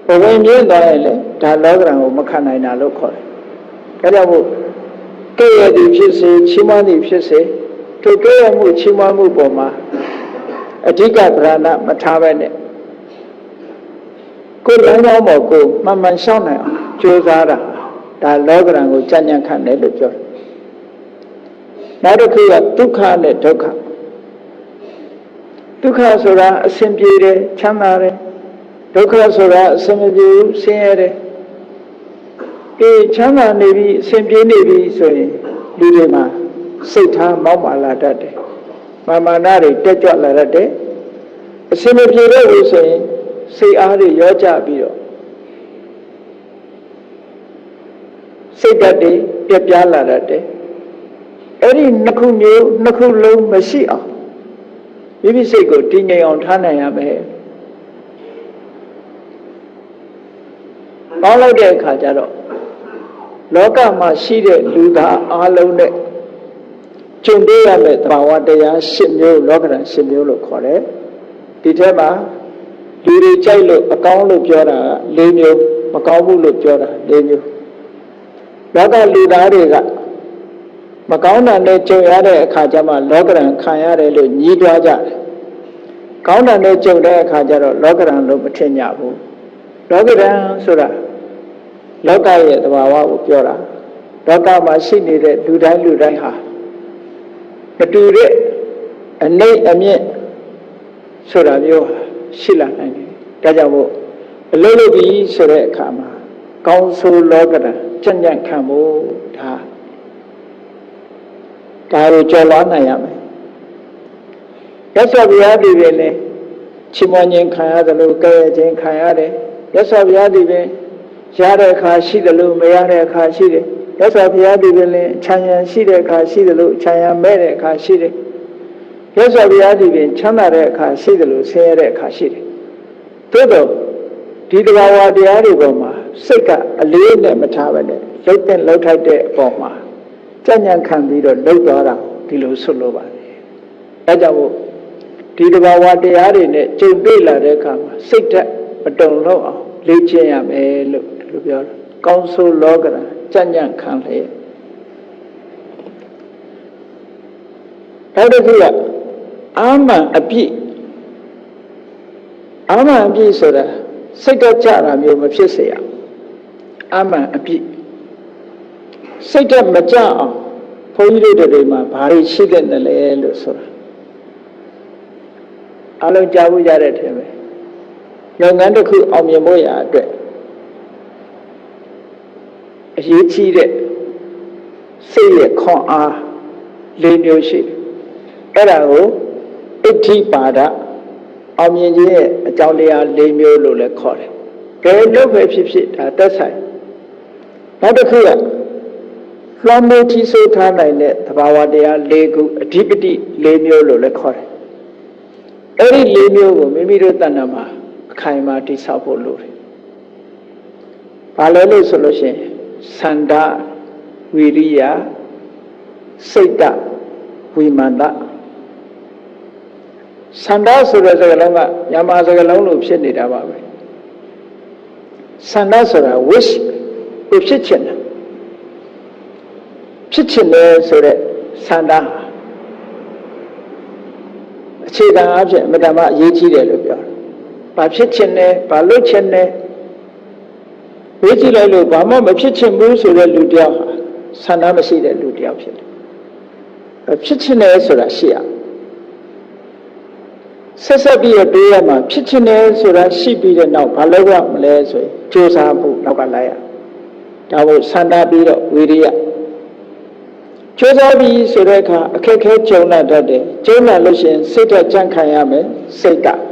ဘဝင်မြင့်သွားရင်လေဒါလောကဓာတ်ကိုမခံနိုင်တာလို့ခေါ်တယ်ဒါကြောင့်မို့ကဲ့ရဲ့သည်ဖြစ်စေချီးမွမ်းသည်ဖြစ်စေသူကဲ့ရဲ့မှုချီးမွမ်းမှုပေါ်မှာအဓိကပဓာနမထားပဲနဲ့ကိုယ်လမ်းကြောင်းပေါ်ကိုမှန်မှန်ရှောက်နိုင်အောင်ကြိုးစားတာဒါလောကဓာတ်ကိုကြံ့ကြံ့ခံတယ်လို့ပြောတယ်နောက်တစ်ခုကဒုက္ခနဲ့ဒုက္ခဒုက္ခဆိုတာအစဉ်ပြေတယ်ချမ်းသာတယ်ဒုက္ခဆိုတာအစဉ်မပြေဘူးဆင်းရဲတယ်ဒီချမ်းသာနေပြီအစဉ်ပြေနေပြီဆိုရင်လူတွေမှာစိတ်ထားမောက်မာလာတတ်တယ်မာနတွေတက်ကြွလာတတ်တယ်အစဉ်မပြေတော့ဘူးဆိုရင်စိတ်အားတွေရောကြပြီးတော့စိတ်ဓာတ်တွေပြပြလာတတ်တယ်အဲ့ဒီနှစ်ခုမျိုးနှစ်ခုလုံးမရှိအောင်မိမိစိတ်ကိုတည်ငြိမ်အောင်ထားနိုင်ရမယ်ပေါင်းလိုက်တဲ့အခါကျတော့လောကမှာရှိတဲ့လူသားအလုံးနဲ့ကျုံတွေ့ရမယ့်သဘာဝတရား၈မျိုးလောကဓာတ်၈မျိုးလို့ခေါ်တယ်ဒီထဲမှာလူတွေကြိုက်လို့အကောင်းလို့ပြောတာက၄မျိုးမကောင်းဘူးလို့ပြောတာ၄မျိုးလောကလူသားတွေကမကောင်းတာနဲ့ကြုံရတဲ့အခါကျမှလောကဓာတ်ခံရတယ်လို့ညည်းတွားကြတယ်ကောင်းတာနဲ့ကြုံတဲ့အခါကျတော့လောကဓာတ်လို့မထင်ကြဘူးလောကဓာတ်ဆိုတာလောကရဲ့သဘာဝကိုပြောတာလောကမှာရှိနေတဲ့လူတိုင်းဟာမတူတဲ့အနိမ့်အမြင့်ဆိုတာမျိုးရှိလာနိုင်တယ်ဒါကြောင့်မို့အလုံးလို့ပြီးဆိုတဲ့အခါမှာကောင်းဆိုးလောကဓာတ်ကြံ့ကြံ့ခံဖို့ဒါကိုကြော်လွှားနိုင်ရမယ်ရသော်ဘုရားဒီပင်လေချီးမွမ်းခြင်းခံရတယ်လို့ကဲ့ရဲ့ခြင်းခံရတယ်ရသော်ဘုရားဒီပင်ရတဲ့အခါရှိတယ်လို့မရတဲ့အခါရှိတယ်ရသော်ဘုရားဒီပင်လေခြံရံရှိတဲ့အခါရှိတယ်လို့ခြံရံမဲ့တဲ့အခါရှိတယ်ရသော်ဘုရားဒီပင်ချမ်းသာတဲ့အခါရှိတယ်လို့ဆင်းရဲတဲ့အခါရှိတယ်သို့တော့ဒီတဘာဝတရားတွေပေါ်မှာစိတ်ကအလေးနဲ့မထားဘဲနဲ့လှုပ်တဲ့လှုပ်ထိုက်တဲ့အပေါ်မှာကြံ့ကြံ့ခံပြီးတော့လှုပ်သွားတာဒီလိုဆွလို့ပါတယ်အဲကြောင့်မို့ဒီတဘာဝတရားတွေနဲ့ကြုံတွေ့လာတဲ့အခါမှာစိတ်ဓာတ်မတုံ့လောက်အောင်လေ့ကျင့်ရမယ်လို့ဒီလိုပြောတယ်ကောင်းဆိုးလောကဓာတ်ကြံ့ကြံ့ခံလျက်နောက်တစ်ခုကအာမန်အပြည့်ဆိုတာစိတ်ဓာတ်ကြတာမျိုးမဖြစ်စေရအာမန်အပြည့်စိတ်ဓာတ်မကြအောင်ဘုန်းကြီးတို့တွေမှာဘာတွေရှိခဲ့တယ်လဲလို့ဆိုတာအလုံးကြားဖို့ရတဲ့ထဲပဲလုပ်ငန်းတစ်ခုအောင်မြင်ဖို့ရအတွက်အရေးကြီးတဲ့စိတ်ရဲ့ခွန်အား၄မျိုးရှိအဲ့ဒါကိုအဋ္ဌိပါဒအောင်မြင်ခြင်းရဲ့အကြောင်းတရား၄မျိုးလို့လည်းခေါ်တယ်။ဘယ်လိုပဲဖြစ်ဖြစ်ဒါသက်ဆိုင်နောက်တစ်ခုကလွှမ်းမိုးထိဆိုးထားနိုင်တဲ့သဘာဝတရား၄ခုအဓိပတိ၄မျိုးလို့လည်းခေါ်တယ်။အဲ့ဒီ၄မျိုးကိုမိမိတို့တဏ္ဍာမှာအခိုင်အမာတည်ဆောက်ဖို့လိုတယ်။ဘာလဲလို့ဆိုလို့ရှိရင်သန္တာဝိရိယစိတ်တဝိမာန်တသန္တာဆိုတဲ့စကားလုံးကမြန်မာစကားလုံးလိုဖြစ်နေတာပါပဲသန္တာဆိုတာ wish ကိုဖြစ်ချင်တယ်ဆိုတဲ့သန္တာအခြေခံအဖြစ်အမှန်တမ်းအရေးကြီးတယ်လို့ပြောတယ်။ဘာဖြစ်ချင်လဲဘာလုပ်ချင်လဲဝေးကြည့်လိုက်လို့ဘာမှမဖြစ်ချင်ဘူးဆိုတဲ့လူတယောက်ဟာသန္တာမရှိတဲ့လူတယောက်ဖြစ်တယ်။ဖြစ်ချင်တယ်ဆိုတာရှိရဆက်ပြီးတော့တွေးရမှာဖြစ်ချင်တယ်ဆိုတာရှိပြီးတဲ့နောက်ဘာလုပ်ရမလဲဆိုရင်ကြိုးစားဖို့နောက်ကလိုက်ရဒါမို့သန္တာပြီးတော့ဝိရိယကြိုးစားပြီးဆိုတဲ့အခါအခက်ခဲကြုံလာတတ်တယ်ကြုံလာလို့ရှိရင်စိတ်ဓာတ်ကြံ့ခံရမယ်စိတ်ဓာတ်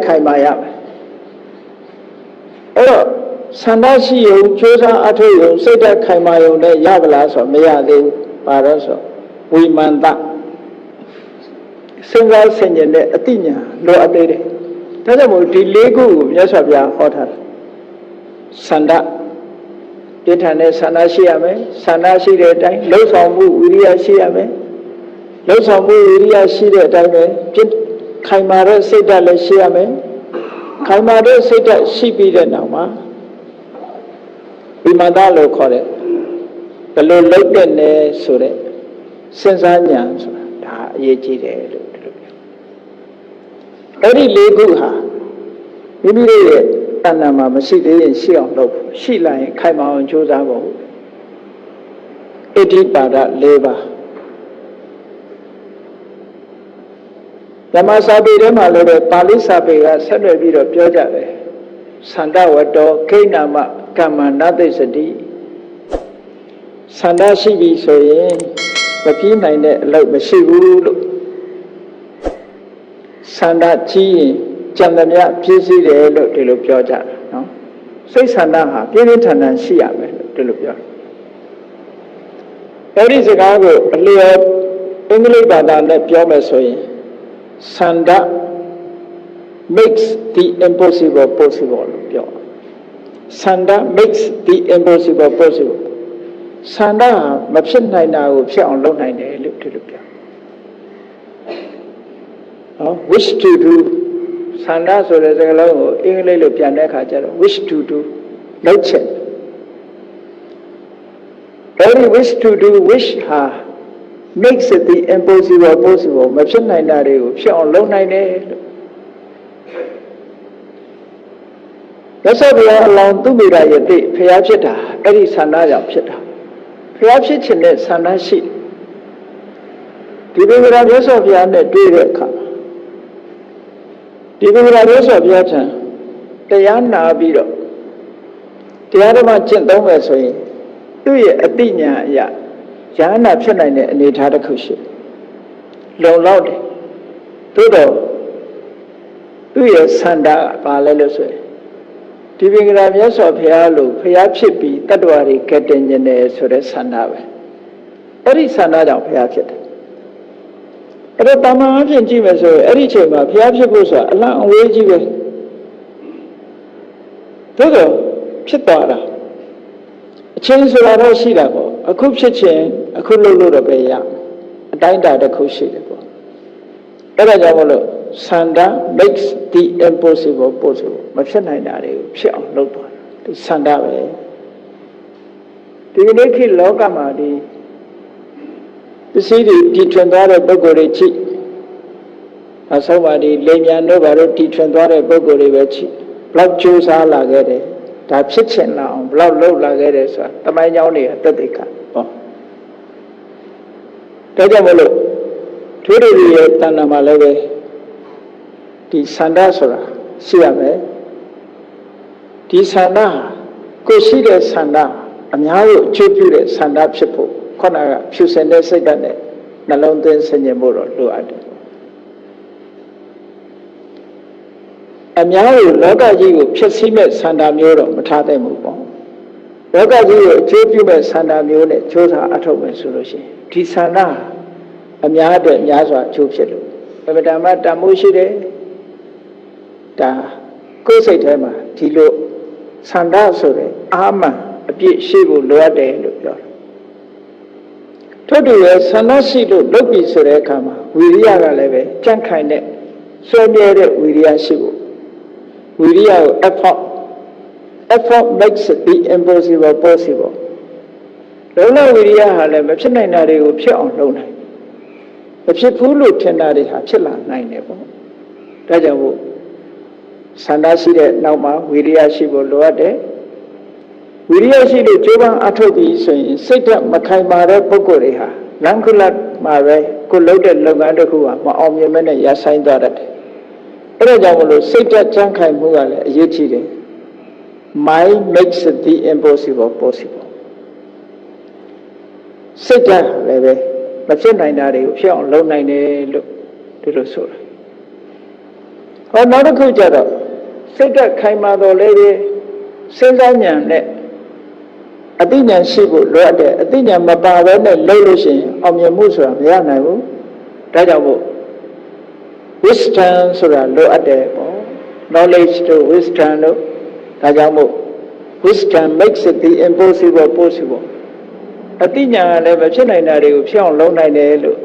ခိုင်မာရမယ်အဲ့တော့သန္တာရှိရုံကြိုးစားအထောက်ရုံစိတ်ဓာတ်ခိုင်မာရုံနဲ့ရပါလားဆိုမရသေးဘူးဘာလို့ဆိုဝိမာန်တ စဉ်းစားဆင်ခြင်တဲ့အသိဉာဏ်လိုအပ်သေးတယ်ဒါကြောင့်မို့ဒီ၄ခုကိုမြတ်စွာဘုရားဟောထားတယ်ဆန္ဒပြဋ္ဌာန်းတဲ့ဆန္ဒရှိရမယ်ဆန္ဒရှိတဲ့အတိုင်းလှုပ်ဆောင်မှုဝိရိယရှိရမယ်လှုပ်ဆောင်မှုဝိရိယရှိတဲ့အတိုင်းပဲခိုင်မာတဲ့စိတ်ဓာတ်လည်းရှိရမယ်ခိုင်မာတဲ့စိတ်ဓာတ်ရှိပြီးတဲ့နောက်မှာဝိမာဒလို့ခေါ်တဲ့ဘယ်လိုလုပ်တဲ့လဲဆိုတဲ့စဉ်းစားဉာဏ်ဆိုတာဒါအရေးကြီးတယ်လို့ဒီလိုပြောအဲ့ဒီ၄ခုဟာမိမိတို့ရဲ့တဏ္ဍာမှာမရှိသေးရင်ရှိအောင်လုပ်ရှိလာရင်ခိုင်မာအောင်ကြိုးစားဖို့ဣတိပါဒ၄ပါးဓမ္မစာပေထဲမှာလည်းပါဠိစာပေကဆက်လွယ်ပြီးတော့ပြောကြတယ်သန္တဝတ္တောခိဏမကမ္မနသိစတိဆန္ဒရှိပြီဆိုရင်မပြီးနိုင်တဲ့အလုပ်မရှိဘူးလို့ဆန္ဒကြီးရင်ကြံသမျှပြည့်စည်တယ်လို့ဒီလိုပြောကြတယ်နော်စိတ်ဆန္ဒဟာပြင်းပြင်းထန်ထန်ရှိရမယ်လို့ဒီလိုပြောတယ်အဲ့ဒီစကားကိုအလျော်အင်္ဂလိပ်ဘာသာနဲ့ပြောမယ်ဆိုရင်ဆန္ဒ makes the impossible possible လို့ပြောဆန္ဒ makes the impossible possible ဆန္ဒဟာမဖြစ်နိုင်တာကိုဖြစ်အောင်လုပ်နိုင်တယ်လို့ဒီလိုပြောwish to do ဆန္ဒဆိုတဲ့စကားလုံးကိုအင်္ဂလိပ်လိုပြန်တဲ့အခါကျတော့ wish to do လုပ်ချင်အဲဒီ wish to do wish ဟာ makes it the impossible possible မဖြစ်နိုင်တာတွေကိုဖြစ်အောင်လုပ်နိုင်တယ်လို့ရသော်ဘုရားအလောင်းသူမိရာယတိဖျားဖြစ်တာအဲ့ဒီဆန္ဒကြောင့်ဖြစ်တာဖျားဖြစ်ခြင်းနဲ့ဆန္ဒရှိဒီဘုရားရသော်ဘုရားနဲ့တွေ့တဲ့အခါဒီဘုရားရသော်ဘုရားထံတရားနာပြီးတော့တရားဓမ္မကျင့်သုံးမယ်ဆိုရင်သူ့ရဲ့အတိညာအရာဉာဏ်နာဖြစ်နိုင်တဲ့အနေအထားတစ်ခုရှိလုံလောက်တယ်သို့တော့သူ့ရဲ့ဆန္ဒပါလဲလို့ဆိုရင်ဒီပင်ကရာမြတ်စွာဘုရားလို့ဘုရားဖြစ်ပြီးတတ္တဝါတွေကတည်ခြင်းတယ်ဆိုတဲ့ဆန္ဒပဲအဲ့ဒီဆန္ဒကြောင့်ဘုရားဖြစ်တယ်အဲ့တော့တာမန်အဖြစ်ကြည့်မယ်ဆိုရင်အဲ့ဒီချိန်မှာဘုရားဖြစ်ဖို့ဆိုတာအလံအဝေးကြီးပဲသို့တော့ဖြစ်သွားတာအချင်းဆိုတာတော့ရှိတာပေါ့အခုဖြစ်ခြင်းအခုလုပ်လို့တော့ပဲရအတိုင်းအတာတစ်ခုရှိတယ်ပေါ့အဲ့ဒါကြောင့်မလို့ဆန္ဒ makes the impossible possible မဖြစ်နိုင်တာတွေကိုဖြစ်အောင်လုပ်သွားတာဒီဆန္ဒပဲဒီနေ့ခေတ်လောကမှာဒီပစ္စည်းတွေတီထွင်သွားတဲ့ပုဂ္ဂိုလ်တွေချိအဆောက်ပါဒီလေမြန်တို့ဘာလို့တီထွင်သွားတဲ့ပုဂ္ဂိုလ်တွေပဲချိဘလောက်ကြိုးစားလာခဲ့တယ်ဒါဖြစ်ချင်လာအောင်ဘလောက်လုပ်လာခဲ့တယ်ဆိုတာတမိုင်းကြောင်းတွေအသက်သေကဟောဒါကြောင့်မလို့သူတို့ရဲ့တဏ္ဍာမှာလည်းပဲဒီဆန္ဒဆိုတာရှိရမယ်ဒီဆန္ဒကိုရှိတဲ့ဆန္ဒအများကိုအကျိုးပြုတဲ့ဆန္ဒဖြစ်ဖို့ခုနကဖြူစင်တဲ့စိတ်ဓာတ်နဲ့နှလုံးသွင်းဆင်ခြင်ဖို့တော့လိုအပ်တယ်အများကိုလောကကြီးကိုဖြစ်စီမဲ့ဆန္ဒမျိုးတော့မထားသင့်ဘူးပေါ့လောကကြီးကိုအကျိုးပြုမဲ့ဆန္ဒမျိုးနဲ့ကြိုးစားအထောက်မယ်ဆိုလို့ရှိရင်ဒီဆန္ဒအများအတွက်များစွာအကျိုးဖြစ်လို့အမှန်တမ်းတန်ဖိုးရှိတယ်ဒါကိုယ်စိတ်ထဲမှာဒီလိုဆန္ဒဆိုတဲ့အာမန်အပြည့်ရှိဖို့လိုအပ်တယ်လို့ပြောတယ်ထို့တူရဲ့ဆန္ဒရှိလို့လုပ်ပြီဆိုတဲ့အခါမှာဝိရိယကလည်းပဲကြံ့ခိုင်တဲ့စွဲမြဲတဲ့ဝိရိယရှိဖို့ဝိရိယကို effort makes the impossible possible လုံးလုံးဝိရိယဟာလည်းမဖြစ်နိုင်တာတွေကိုဖြစ်အောင်လုပ်နိုင်မဖြစ်ဘူးလို့ထင်တာတွေဟာဖြစ်လာနိုင်တယ်ပေါ့ဒါကြောင့်မို့ဆန္ဒရှိတဲ့နောက်မှာဝိရိယရှိဖို့လိုအပ်တယ်ဝိရိယရှိလို့ကြိုးပမ်းအထောက်ပြီးဆိုရင်စိတ်ဓာတ်မခိုင်မာတဲ့ပုဂ္ဂိုလ်တွေဟာလမ်းခုလတ်မှာပဲကိုလုပ်တဲ့လုပ်ငန်းတစ်ခုကမအောင်မြင်မဲ့နဲ့ရဆိုင်သွားတတ်တယ်အဲ့ဒါကြောင့်မလို့စိတ်ဓာတ်ကြံ့ခိုင်မှုကလည်းအရေးကြီးတယ် Mind makes the impossible possible စိတ်ဓာတ်လည်းပဲမဖြစ်နိုင်တာတွေကိုဖြစ်အောင်လုပ်နိုင်တယ်လို့ဒီလိုဆိုတာဟောနောက်တစ်ခုကျတော့စိတ်ဓာတ်ခိုင်မာတော်လည်းစဉ်းစားဉာဏ်နဲ့အသိဉာဏ်ရှိဖို့လိုအပ်တယ်အသိဉာဏ်မပါဘဲနဲ့လုပ်လို့ရှိရင်အောင်မြင်မှုဆိုတာမရနိုင်ဘူးဒါကြောင့်မို့ wisdom ဆိုတာလိုအပ်တယ်ပေါ့ knowledge တို့ wisdom တို့ဒါကြောင့်မို့ wisdom makes it the impossible possible အသိဉာဏ်ကလည်းမဖြစ်နိုင်တာတွေကိုဖြစ်အောင်လုပ်နိုင်တယ်လို့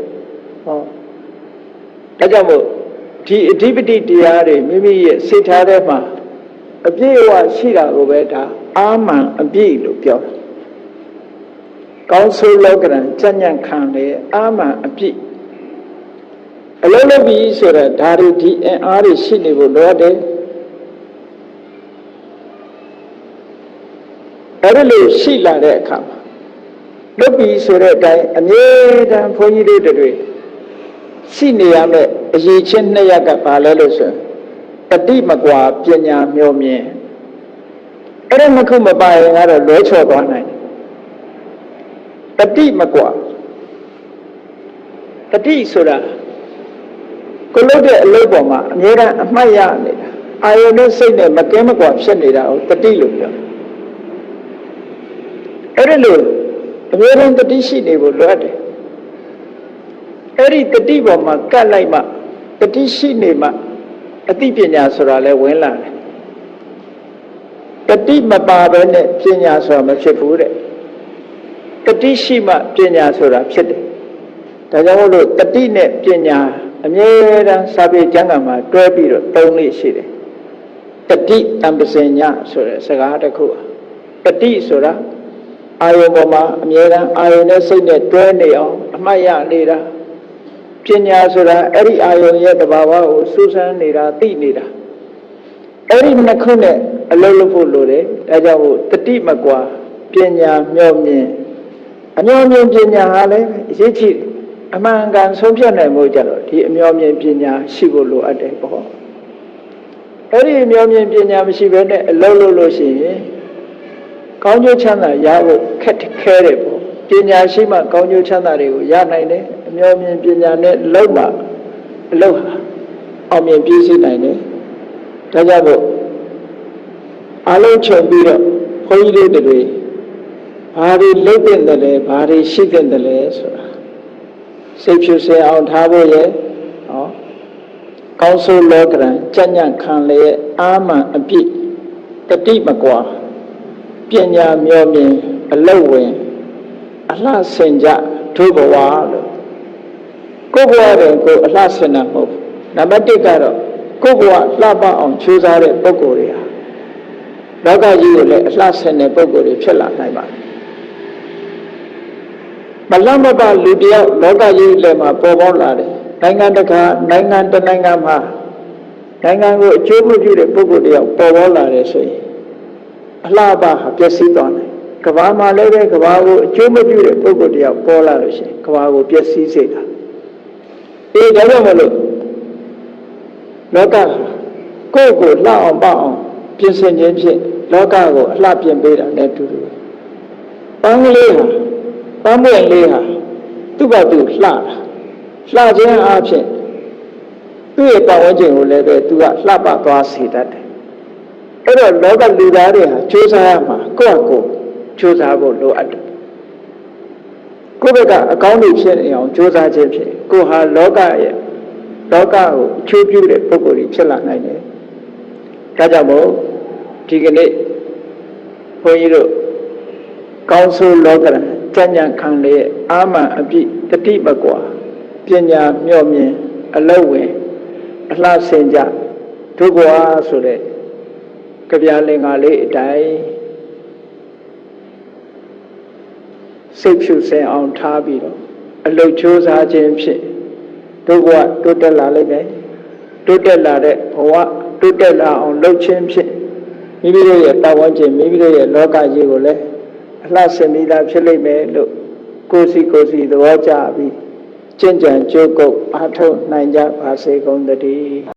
ဟောဒါကြောင့်မို့ဒီအဓိပတိတရားတွေမိမိရဲ့စိတ်ထားထဲမှာအပြည့်အဝရှိတာကိုပဲဒါအာမန်အပြည့်လို့ပြောတယ်ကောင်းဆိုးလောကရန်ကြံ့ညံ့ခံလေအာမန်အပြည့်အလုံးလုံးပြီးဆိုတော့ဒါတွေဒီအင်အားတွေရှိနေဖို့လိုတယ်အဲ့ဒီလိုရှိလာတဲ့အခါမှာလုပ်ပြီးဆိုတဲ့အတိုင်းအမြဲတမ်းဘုန်းကြီးတို့တွေရှိနေရမယ့်အရေးချင်းနှစ်ရက်ကပါလဲလို့ဆိုတတိမကွာပညာမျှော်မြင်အဲ့ဒါနှစ်ခုမပါရင်ကတော့လွဲချော်သွားနိုင်တယ်တတိမကွာတတိဆိုတာကိုလုပ်တဲ့အလုပ်ပေါ်မှာအမြဲတမ်းအမှတ်ရနေတာအာယုန်နဲ့စိတ်နဲ့မကင်းမကွာဖြစ်နေတာကိုတတိလို့ပြောအဲ့ဒီလိုအမြဲတမ်းတတိရှိနေဖို့လိုအပ်တယ်အဲ့ဒီတတိပေါ်မှာကတ်လိုက်မှတတိရှိနေမှအသိပညာဆိုတာလည်းဝင်လာတယ်တတိမပါဘဲနဲ့ပညာဆိုတာမဖြစ်ဘူးတဲ့တတိရှိမှပညာဆိုတာဖြစ်တယ်ဒါကြောင့်မို့လို့တတိနဲ့ပညာအမြဲတမ်းစာပေကျမ်းဂန်မှာတွဲပြီးတော့သုံးလေးရှိတယ်တတိတံပစင်ညဆိုတဲ့စကားတစ်ခုတတိဆိုတာအာယုံပေါ်မှာအမြဲတမ်းအာယုံနဲ့စိတ်နဲ့တွဲနေအောင်အမှတ်ရနေတာပညာဆိုတာအဲ့ဒီအာယုံရဲ့တဘာဝကိုစူးစမ်းနေတာသိနေတာအဲ့ဒီနှစ်ခုနဲ့အလုံးလုံးဖို့လိုတယ်ဒါကြောင့်မို့တတိမကွာပညာမျှော်မြင်အမျှော်မြင်ပညာဟာလည်းအရေးကြီးအမှန်ကန်ဆုံးဖြတ်နိုင်မှုကြတော့ဒီအမျှော်မြင်ပညာရှိဖို့လိုအပ်တယ်ပေါ့အဲ့ဒီအမျှော်မြင်ပညာမရှိဘဲနဲ့အလုံးလုံးလို့ရှိရင်ကောင်းကျိုးချမ်းသာရဖို့ခက်ခဲတယ်ပေါ့ပညာရှိမှကောင်းကျိုးချမ်းသာတွေကိုရနိုင်တယ်အမျှော်မြင်ပညာနဲ့လုံးမှအလုံးဟာအောင်မြင်ပြည့်စုံနိုင်တယ်ဒါကြောင့်မို့အလုံးချုပ်ပြီးတော့ဘုန်းကြီးတွေဘာတွေလုပ်တဲ့လဲဘာတွေရှိတဲ့လဲဆိုတာစိတ်ဖြူစင်အောင်ထားဖို့ရဲ့ဟောကောင်းဆိုးလောကရန်ကြံ့ညံ့ခံလေအာမန်အပြည့်တတိမကွာပညာမျှော်မြင်အလုံးဝင်အလှဆင်ကြဒုဘဝလို့ကိုယ်ဘဝတွင်ကိုယ်အလှဆင်တာမဟုတ်ဘူးနံပါတ်1ကတော့ကိုယ်ဘဝလှပအောင်ကြိုးစားတဲ့ပုဂ္ဂိုလ်တွေဟာလောကကြီးကိုလည်းအလှဆင်တဲ့ပုဂ္ဂိုလ်တွေဖြစ်လာနိုင်ပါတယ်မလမပလူတယောက်လောကကြီးလည်းမှာပေါ်ပေါက်လာတယ်နိုင်ငံတကာနိုင်ငံတစ်နိုင်ငံမှာနိုင်ငံကိုအကျိုးပြုတဲ့ပုဂ္ဂိုလ်တယောက်ပေါ်ပေါက်လာတယ်ဆိုရင်အလှပဟာပျက်စီးသွားတယ်ကဘာမှာလည်းပဲကဘာကိုအကျိုးမပြုတဲ့ပုဂ္ဂိုလ်တယောက်ပေါ်လာလို့ရှိရင်ကဘာကိုပျက်စီးစေတာဒါကြောင့်မလို့လောကကိုယ့်ကိုလှအောင်ပအောင်ပြင်ဆင်ခြင်းဖြင့်လောကကိုအလှပြင်ပေးတာနဲ့တူတူပန်းကလေးဟာပန်းပွင့်လေးဟာသူ့ဘာသူလှတာလှခြင်းအဖြစ်သူ့ရဲ့ပတ်ဝန်းကျင်ကိုလည်းပဲသူကလှပသွားစေတတ်တယ်အဲ့တော့လောကလူသားတွေဟာကြိုးစားရမှာကိုယ့်အကိုကြိုးစားဖို့လိုအပ်တယ်ကိုယ့်ဘက်ကအကောင်းတွေဖြစ်နေအောင်ကြိုးစားခြင်းဖြင့်ကိုယ်ဟာလောကကိုအကျိုးပြုတဲ့ပုဂ္ဂိုလ်ကြီးဖြစ်လာနိုင်တယ်ဒါကြောင့်မို့ဒီကနေ့ဘုန်းကြီးတို့ကောင်းဆိုးလောကရန်ကြံ့ညံ့ခံလေအာမန်အပြည့်တတိမကွာပညာမျှော်မြင်အလုံးဝင်အလှဆင်ကြဒုက္ခဝါဆိုတဲ့ကြပြလင်္ကာလေးအတိုင်းစိတ်ဖြူစင်အောင်ထားပြီးတော့အလုတ်ချိုးစားခြင်းဖြင့်ဒုက္ခဝါတိုးတက်လာလိမ့်မယ်တိုးတက်လာတဲ့ဘဝတိုးတက်လာအောင်လှုပ်ခြင်းဖြင့်မိမိတို့ရဲ့ပတ်ဝန်းကျင်မိမိတို့ရဲ့လောကကြီးကိုလည်းအလှဆင်ပြီးသားဖြစ်လိမ့်မယ်လို့ကိုယ်စီသဘောကျပြီးကျင့်ကြံကြိုးကုပ်အားထုတ်နိုင်ကြပါစေကုန်သတည်း